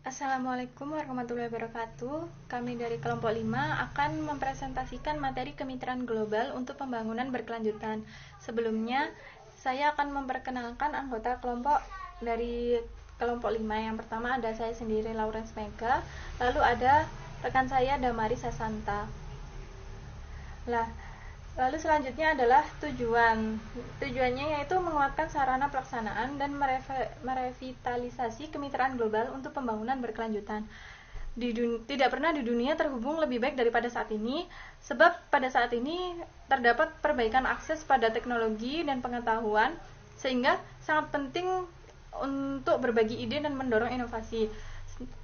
Assalamualaikum warahmatullahi wabarakatuh. Kami dari kelompok 5 akan mempresentasikan materi kemitraan global untuk pembangunan berkelanjutan. Sebelumnya, saya akan memperkenalkan anggota kelompok dari kelompok 5. Yang pertama ada saya sendiri, Lawrence Mega, lalu ada rekan saya Damari Sasanta. Lalu selanjutnya adalah tujuan. Tujuannya yaitu menguatkan sarana pelaksanaan dan merevitalisasi kemitraan global untuk pembangunan berkelanjutan. Tidak pernah di dunia terhubung lebih baik daripada saat ini, sebab pada saat ini terdapat perbaikan akses pada teknologi dan pengetahuan, sehingga sangat penting untuk berbagi ide dan mendorong inovasi.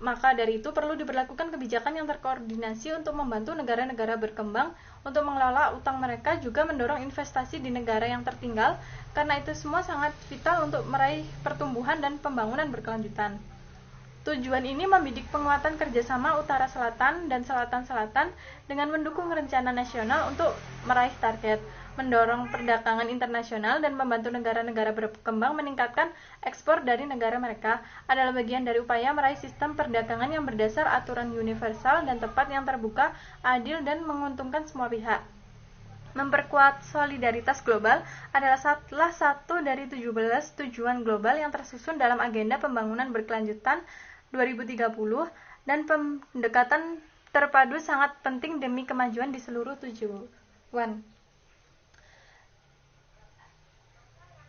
Maka dari itu perlu diberlakukan kebijakan yang terkoordinasi untuk membantu negara-negara berkembang untuk mengelola utang mereka, juga mendorong investasi di negara yang tertinggal, karena itu semua sangat vital untuk meraih pertumbuhan dan pembangunan berkelanjutan. Tujuan ini membidik penguatan kerjasama Utara-Selatan dan Selatan-Selatan dengan mendukung rencana nasional untuk meraih target, mendorong perdagangan internasional, dan membantu negara-negara berkembang meningkatkan ekspor dari negara mereka, adalah bagian dari upaya meraih sistem perdagangan yang berdasar aturan universal dan tepat, yang terbuka, adil, dan menguntungkan semua pihak. Memperkuat solidaritas global adalah salah satu dari 17 tujuan global yang tersusun dalam Agenda Pembangunan Berkelanjutan 2030, dan pendekatan terpadu sangat penting demi kemajuan di seluruh tujuan.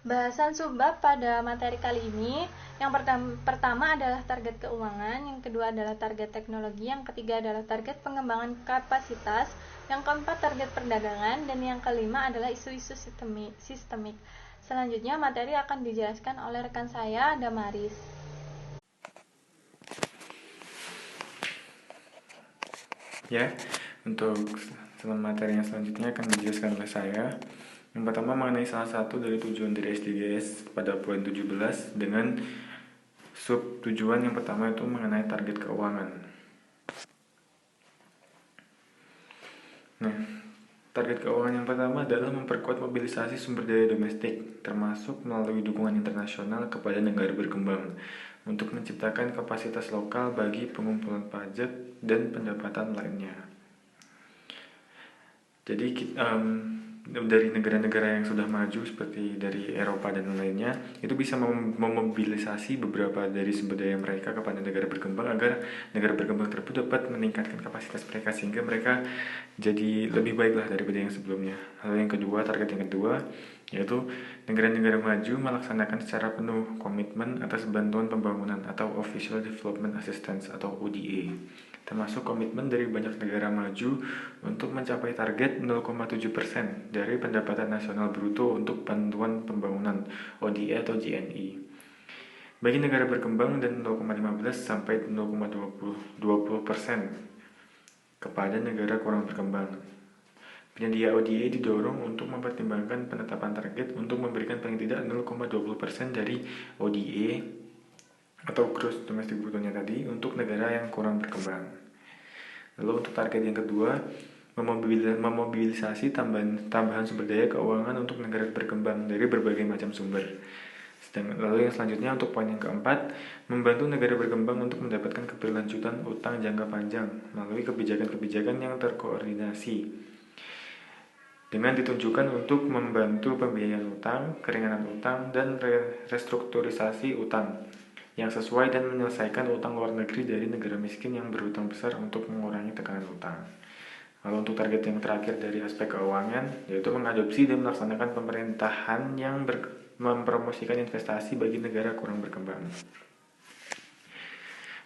Bahasan subbab pada materi kali ini, yang pertama adalah target keuangan, yang kedua adalah target teknologi, yang ketiga adalah target pengembangan kapasitas, yang keempat target perdagangan, dan yang kelima adalah isu-isu sistemik. Selanjutnya materi akan dijelaskan oleh rekan saya, Damaris. Ya, untuk materi yang selanjutnya akan dijelaskan oleh saya. Yang pertama mengenai salah satu dari tujuan dari SDGs pada poin 17 dengan sub tujuan yang pertama itu mengenai target keuangan. Nah, target keuangan yang pertama adalah memperkuat mobilisasi sumber daya domestik, termasuk melalui dukungan internasional kepada negara berkembang, untuk menciptakan kapasitas lokal bagi pengumpulan pajak dan pendapatan lainnya. Jadi dari negara-negara yang sudah maju seperti dari Eropa dan lainnya, itu bisa memobilisasi beberapa dari sumber daya mereka kepada negara berkembang agar negara berkembang tersebut dapat meningkatkan kapasitas mereka sehingga mereka jadi lebih baiklah daripada yang sebelumnya. Lalu yang kedua, target yang kedua yaitu negara-negara maju melaksanakan secara penuh komitmen atas bantuan pembangunan atau Official Development Assistance atau ODA, termasuk komitmen dari banyak negara maju untuk mencapai target 0,7% dari pendapatan nasional bruto untuk bantuan pembangunan ODA atau GNI bagi negara berkembang, dan 0,15 sampai 0,20% kepada negara kurang berkembang. Penyedia ODA didorong untuk mempertimbangkan penetapan target untuk memberikan paling tidak 0,20% dari ODA atau gross domestic brutonya tadi untuk negara yang kurang berkembang. Lalu untuk target yang kedua, memobilisasi tambahan sumber daya keuangan untuk negara berkembang dari berbagai macam sumber. Lalu yang selanjutnya untuk poin yang keempat, membantu negara berkembang untuk mendapatkan keberlanjutan utang jangka panjang melalui kebijakan-kebijakan yang terkoordinasi dengan ditunjukkan untuk membantu pembiayaan utang, keringanan utang, dan restrukturisasi utang yang sesuai dan menyelesaikan utang luar negeri dari negara miskin yang berutang besar untuk mengurangi tekanan utang. Lalu untuk target yang terakhir dari aspek keuangan, yaitu mengadopsi dan melaksanakan pemerintahan yang mempromosikan investasi bagi negara kurang berkembang.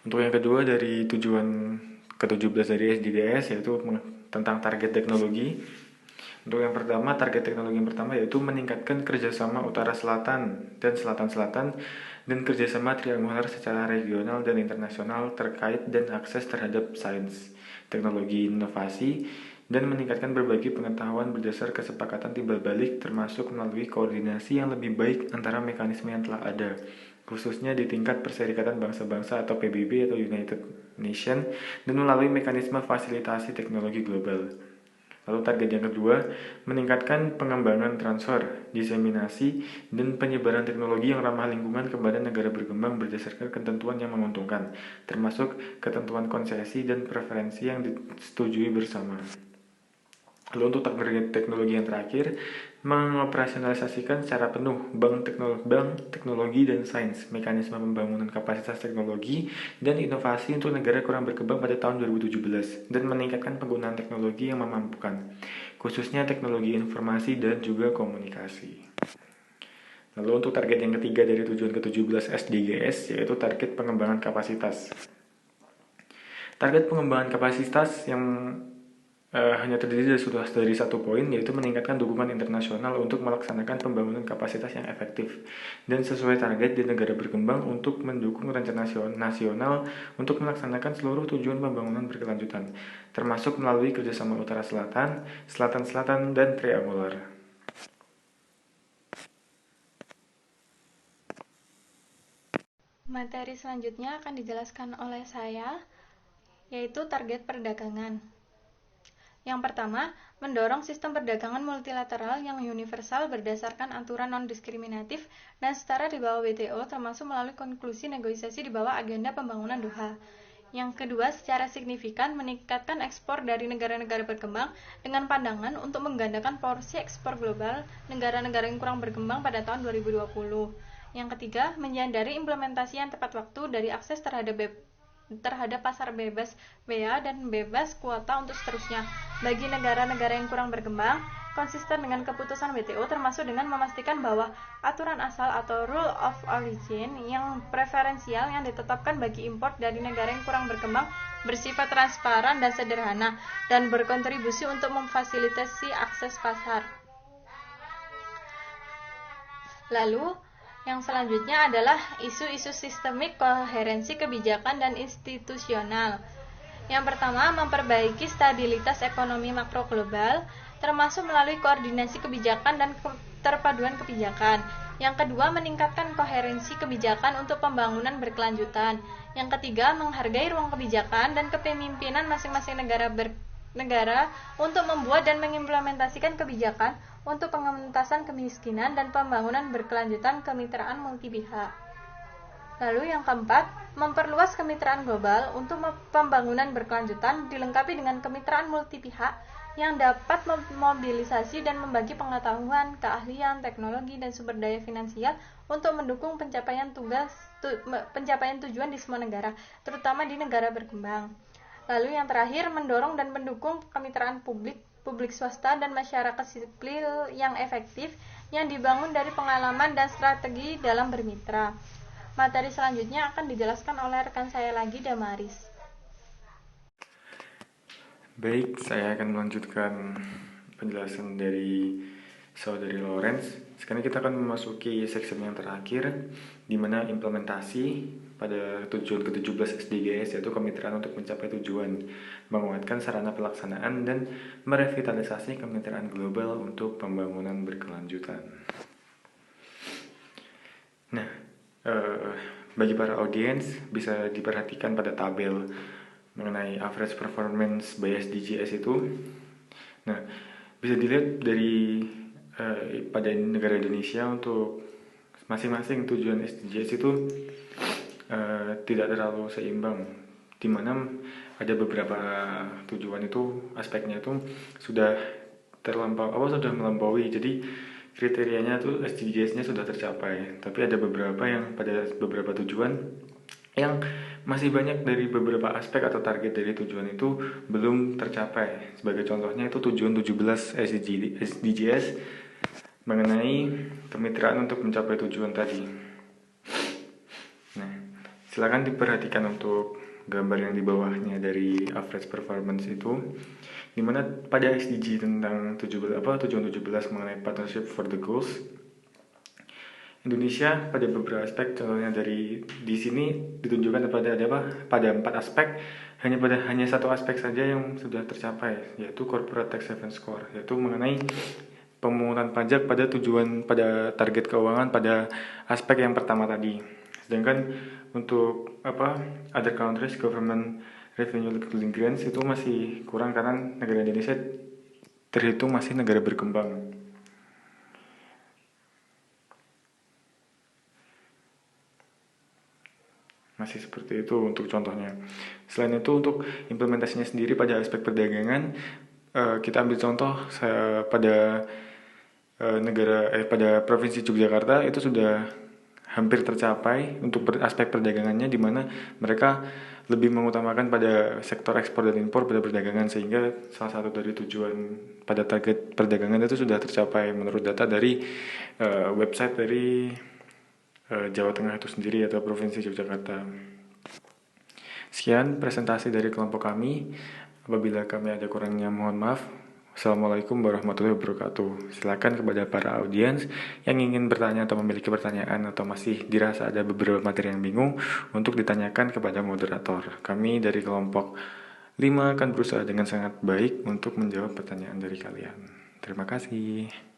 Untuk yang kedua dari tujuan ke-17 dari SDGs yaitu tentang target teknologi. Untuk yang pertama, target teknologi yang pertama yaitu meningkatkan kerjasama Utara-Selatan dan Selatan-Selatan dan kerjasama triangular secara regional dan internasional terkait dan akses terhadap sains, teknologi, inovasi, dan meningkatkan berbagi pengetahuan berdasar kesepakatan timbal balik termasuk melalui koordinasi yang lebih baik antara mekanisme yang telah ada, khususnya di tingkat Perserikatan Bangsa-Bangsa atau PBB atau United Nations, dan melalui mekanisme fasilitasi teknologi global. Lalu target yang kedua, meningkatkan pengembangan transfer, diseminasi, dan penyebaran teknologi yang ramah lingkungan kepada negara berkembang berdasarkan ketentuan yang menguntungkan, termasuk ketentuan konsesi dan preferensi yang disetujui bersama. Lalu untuk target teknologi yang terakhir, mengoperasionalisasikan secara penuh bank teknologi dan sains, mekanisme pembangunan kapasitas teknologi dan inovasi untuk negara kurang berkembang pada tahun 2017, dan meningkatkan penggunaan teknologi yang memampukan, khususnya teknologi informasi dan juga komunikasi. Lalu untuk target yang ketiga dari tujuan ke-17 SDGs, yaitu target pengembangan kapasitas. Target pengembangan kapasitas yang hanya terdiri dari satu poin, yaitu meningkatkan dukungan internasional untuk melaksanakan pembangunan kapasitas yang efektif dan sesuai target di negara berkembang untuk mendukung rencana nasional untuk melaksanakan seluruh tujuan pembangunan berkelanjutan, termasuk melalui kerjasama utara-selatan, selatan-selatan, dan triangular. Materi selanjutnya akan dijelaskan oleh saya, yaitu target perdagangan. Yang pertama, mendorong sistem perdagangan multilateral yang universal berdasarkan aturan non-diskriminatif dan setara di bawah WTO, termasuk melalui konklusi negosiasi di bawah agenda pembangunan Doha. Yang kedua, secara signifikan meningkatkan ekspor dari negara-negara berkembang dengan pandangan untuk menggandakan porsi ekspor global negara-negara yang kurang berkembang pada tahun 2020. Yang ketiga, menyadari implementasi yang tepat waktu dari akses terhadap pasar bebas bea dan bebas kuota untuk seterusnya bagi negara-negara yang kurang berkembang, konsisten dengan keputusan WTO, termasuk dengan memastikan bahwa aturan asal atau rule of origin yang preferensial yang ditetapkan bagi impor dari negara yang kurang berkembang bersifat transparan dan sederhana dan berkontribusi untuk memfasilitasi akses pasar. Lalu yang selanjutnya adalah isu-isu sistemik, koherensi kebijakan, dan institusional. Yang pertama, memperbaiki stabilitas ekonomi makro global, termasuk melalui koordinasi kebijakan dan keterpaduan kebijakan. Yang kedua, meningkatkan koherensi kebijakan untuk pembangunan berkelanjutan. Yang ketiga, menghargai ruang kebijakan dan kepemimpinan masing-masing negara untuk membuat dan mengimplementasikan kebijakan untuk pengentasan kemiskinan dan pembangunan berkelanjutan kemitraan multipihak. Lalu yang keempat, memperluas kemitraan global untuk pembangunan berkelanjutan dilengkapi dengan kemitraan multipihak yang dapat memobilisasi dan membagi pengetahuan, keahlian, teknologi, dan sumber daya finansial untuk mendukung pencapaian tujuan di semua negara, terutama di negara berkembang. Lalu yang terakhir, mendorong dan mendukung kemitraan publik swasta dan masyarakat sipil yang efektif yang dibangun dari pengalaman dan strategi dalam bermitra. Materi selanjutnya akan dijelaskan oleh rekan saya lagi, Damaris. Baik, saya akan melanjutkan penjelasan dari Saudari Lawrence. Sekarang kita akan memasuki section yang terakhir, di mana implementasi pada tujuan ke-17 SDGs, yaitu kemitraan untuk mencapai tujuan, menguatkan sarana pelaksanaan, dan merevitalisasi kemitraan global untuk pembangunan berkelanjutan. Nah, bagi para audiens bisa diperhatikan pada tabel mengenai average performance by SDGs itu. Nah, bisa dilihat dari pada negara Indonesia untuk masing-masing tujuan SDGs itu tidak terlalu seimbang, di mana ada beberapa tujuan itu aspeknya itu sudah melampaui, jadi kriterianya tuh SDGs-nya sudah tercapai, tapi ada beberapa yang pada beberapa tujuan yang masih banyak dari beberapa aspek atau target dari tujuan itu belum tercapai. Sebagai contohnya itu tujuan 17 SDGs mengenai kemitraan untuk mencapai tujuan tadi. Nah, silakan diperhatikan untuk gambar yang di bawahnya dari average performance itu, dimana pada SDG tentang tujuan 17 mengenai partnership for the goals, Indonesia pada beberapa aspek, contohnya di sini ditunjukkan pada 4 aspek, hanya satu aspek saja yang sudah tercapai, yaitu corporate tax haven score, yaitu mengenai pemungutan pajak pada target keuangan pada aspek yang pertama tadi. Sedangkan untuk other countries government revenue grants itu masih kurang, karena negara Indonesia terhitung masih negara berkembang. Masih seperti itu untuk contohnya. Selain itu untuk implementasinya sendiri pada aspek perdagangan, kita ambil contoh pada pada Provinsi Yogyakarta itu sudah hampir tercapai untuk aspek perdagangannya, di mana mereka lebih mengutamakan pada sektor ekspor dan impor pada perdagangan, sehingga salah satu dari tujuan pada target perdagangan itu sudah tercapai menurut data dari website dari Jawa Tengah itu sendiri atau Provinsi Yogyakarta. Sekian presentasi dari kelompok kami. Apabila kami ada kurangnya mohon maaf. Assalamualaikum warahmatullahi wabarakatuh. Silakan kepada para audiens yang ingin bertanya atau memiliki pertanyaan atau masih dirasa ada beberapa materi yang bingung untuk ditanyakan kepada moderator. Kami dari kelompok 5 akan berusaha dengan sangat baik untuk menjawab pertanyaan dari kalian. Terima kasih.